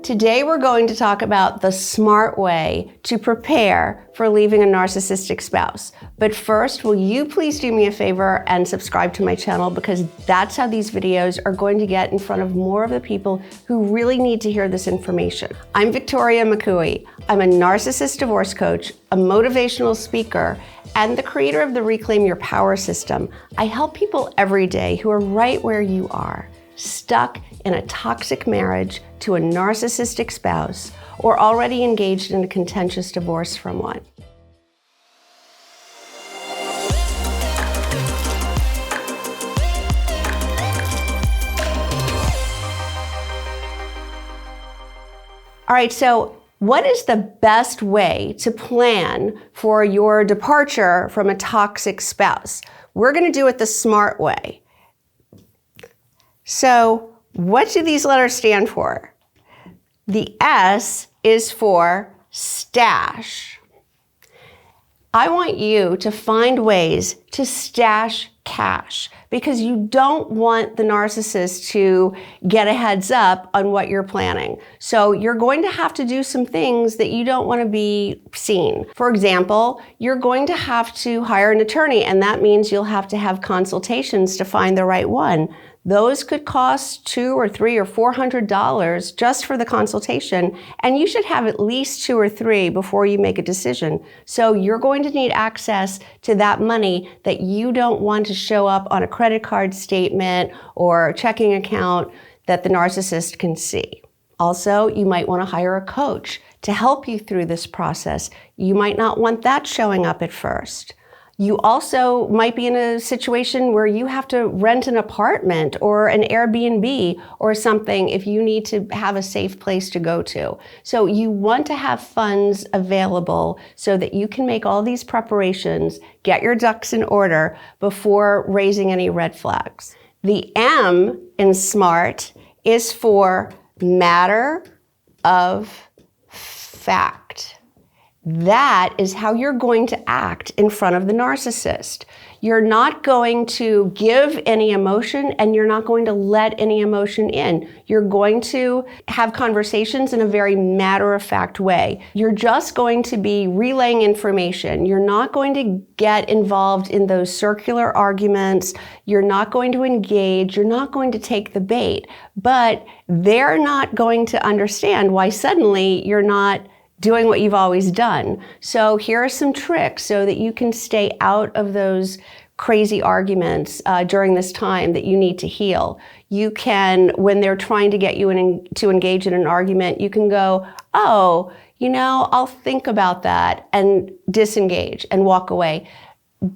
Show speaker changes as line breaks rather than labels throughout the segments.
Today we're going to talk about the smart way to prepare for leaving a narcissistic spouse. But first, will you please do me a favor and subscribe to my channel, because that's how these videos are going to get in front of more of the people who really need to hear this information. I'm Victoria McCooey. I'm a narcissist divorce coach, a motivational speaker, and the creator of the Reclaim Your Power system. I help people every day who are right where you are, stuck in a toxic marriage to a narcissistic spouse, or already engaged in a contentious divorce from one. All right, so what is the best way to plan for your departure from a toxic spouse? We're going to do it the smart way. So, what do these letters stand for? The S is for stash. I want you to find ways to stash cash, because you don't want the narcissist to get a heads up on what you're planning. So you're going to have to do some things that you don't want to be seen. For example, you're going to have to hire an attorney, and that means you'll have to have consultations to find the right one. Those could cost $200 or $300 or $400 just for the consultation, and you should have at least 2 or 3 before you make a decision. So you're going to need access to that money that you don't want to show up on a credit card statement or checking account that the narcissist can see. Also, you might want to hire a coach to help you through this process. You might not want that showing up at first. You also might be in a situation where you have to rent an apartment or an Airbnb or something if you need to have a safe place to go to. So you want to have funds available so that you can make all these preparations, get your ducks in order before raising any red flags. The M in SMART is for matter of fact. That is how you're going to act in front of the narcissist. You're not going to give any emotion, and you're not going to let any emotion in. You're going to have conversations in a very matter-of-fact way. You're just going to be relaying information. You're not going to get involved in those circular arguments. You're not going to engage. You're not going to take the bait. But they're not going to understand why suddenly you're not doing what you've always done. So here are some tricks so that you can stay out of those crazy arguments during this time that you need to heal. You can, when they're trying to get you to engage in an argument, you can go, oh, I'll think about that, and disengage and walk away.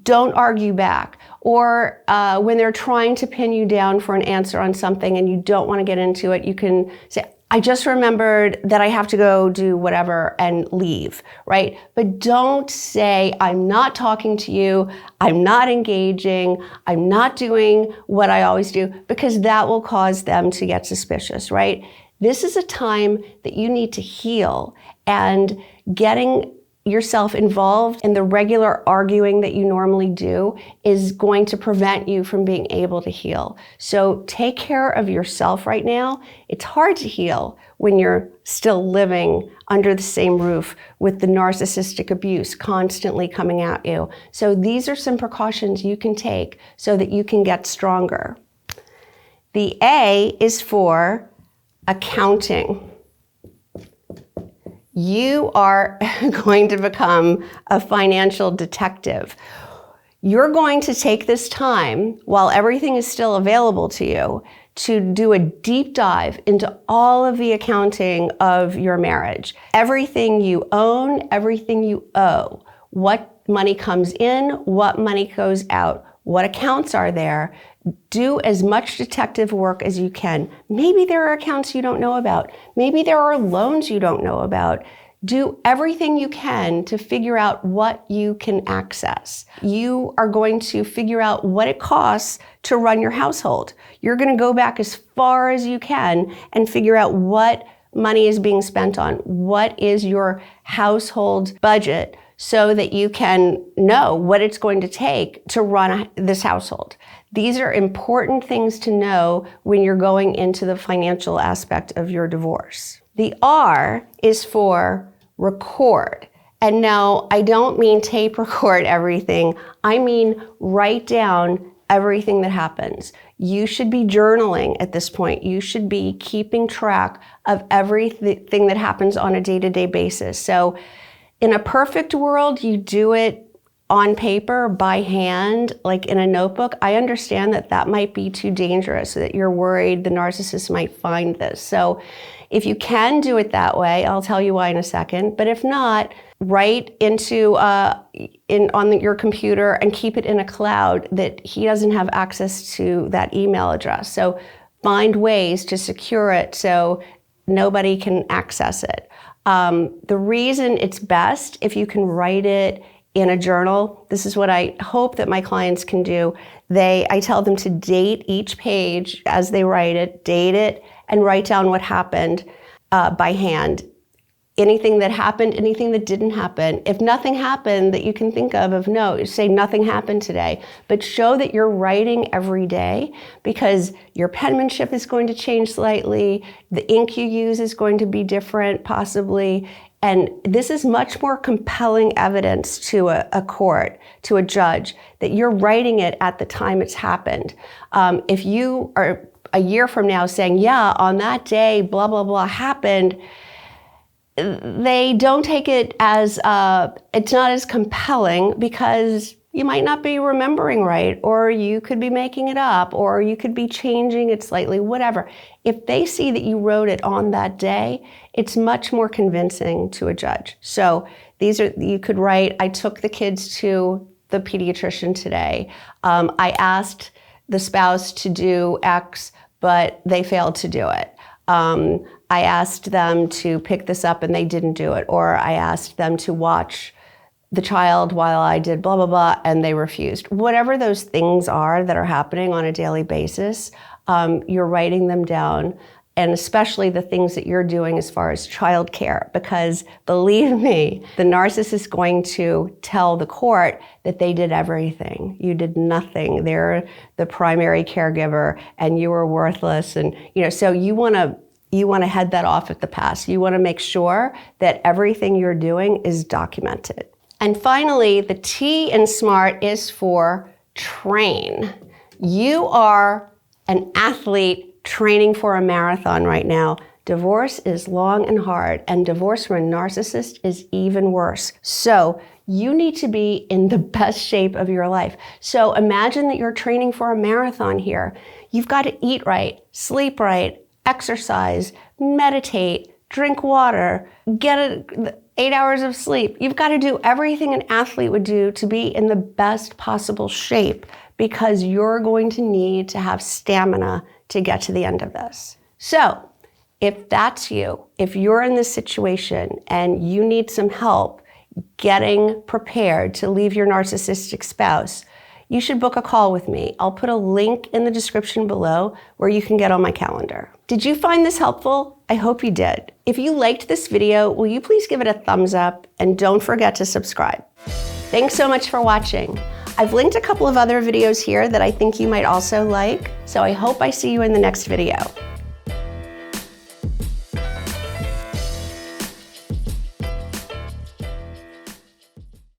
Don't argue back. Or when they're trying to pin you down for an answer on something and you don't want to get into it, you can say, I just remembered that I have to go do whatever, and leave, right? But don't say, I'm not talking to you, I'm not engaging, I'm not doing what I always do, because that will cause them to get suspicious, right? This is a time that you need to heal, and getting yourself involved in the regular arguing that you normally do is going to prevent you from being able to heal. So take care of yourself right now. It's hard to heal when you're still living under the same roof with the narcissistic abuse constantly coming at you. So these are some precautions you can take so that you can get stronger. The A is for accounting. You are going to become a financial detective. You're going to take this time, while everything is still available to you, to do a deep dive into all of the accounting of your marriage. Everything you own, everything you owe, what money comes in, what money goes out, what accounts are there. Do as much detective work as you can. Maybe there are accounts you don't know about. Maybe there are loans you don't know about. Do everything you can to figure out what you can access. You are going to figure out what it costs to run your household. You're going to go back as far as you can and figure out what money is being spent on. What is your household budget, so that you can know what it's going to take to run this household. These are important things to know when you're going into the financial aspect of your divorce. The R is for record. And no, I don't mean tape record everything. I mean write down everything that happens. You should be journaling at this point. You should be keeping track of everything that happens on a day-to-day basis. So in a perfect world, you do it on paper, by hand, like in a notebook. I understand that that might be too dangerous, so that you're worried the narcissist might find this. So if you can do it that way, I'll tell you why in a second. But if not, write into on your computer and keep it in a cloud that he doesn't have access to that email address. So find ways to secure it so nobody can access it. The reason it's best if you can write it in a journal, this is what I hope that my clients can do. I tell them to date each page as they write it, date it, and write down what happened by hand. Anything that happened, anything that didn't happen. If nothing happened that you can think of note, say nothing happened today, but show that you're writing every day, because your penmanship is going to change slightly, the ink you use is going to be different possibly, and this is much more compelling evidence to a court, to a judge, that you're writing it at the time it's happened. If you are a year from now saying, yeah, on that day, blah, blah, blah happened, they don't take it as, it's not as compelling, because you might not be remembering right, or you could be making it up, or you could be changing it slightly, whatever. If they see that you wrote it on that day, it's much more convincing to a judge. So you could write, I took the kids to the pediatrician today. I asked the spouse to do X, but they failed to do it. I asked them to pick this up and they didn't do it. Or I asked them to watch the child while I did blah, blah, blah, and they refused. Whatever those things are that are happening on a daily basis, you're writing them down, and especially the things that you're doing as far as childcare, because believe me, the narcissist is going to tell the court that they did everything. You did nothing. They're the primary caregiver and you were worthless. And, so you want to head that off at the pass. You want to make sure that everything you're doing is documented. And finally, the T in SMART is for train. You are an athlete training for a marathon right now. Divorce is long and hard, and divorce from a narcissist is even worse. So you need to be in the best shape of your life. So imagine that you're training for a marathon here. You've got to eat right, sleep right, exercise, meditate, drink water, get 8 hours of sleep. You've got to do everything an athlete would do to be in the best possible shape, because you're going to need to have stamina to get to the end of this. So if that's you, if you're in this situation and you need some help getting prepared to leave your narcissistic spouse, you should book a call with me. I'll put a link in the description below where you can get on my calendar. Did you find this helpful? I hope you did. If you liked this video, will you please give it a thumbs up, and don't forget to subscribe. Thanks so much for watching. I've linked a couple of other videos here that I think you might also like, so I hope I see you in the next video.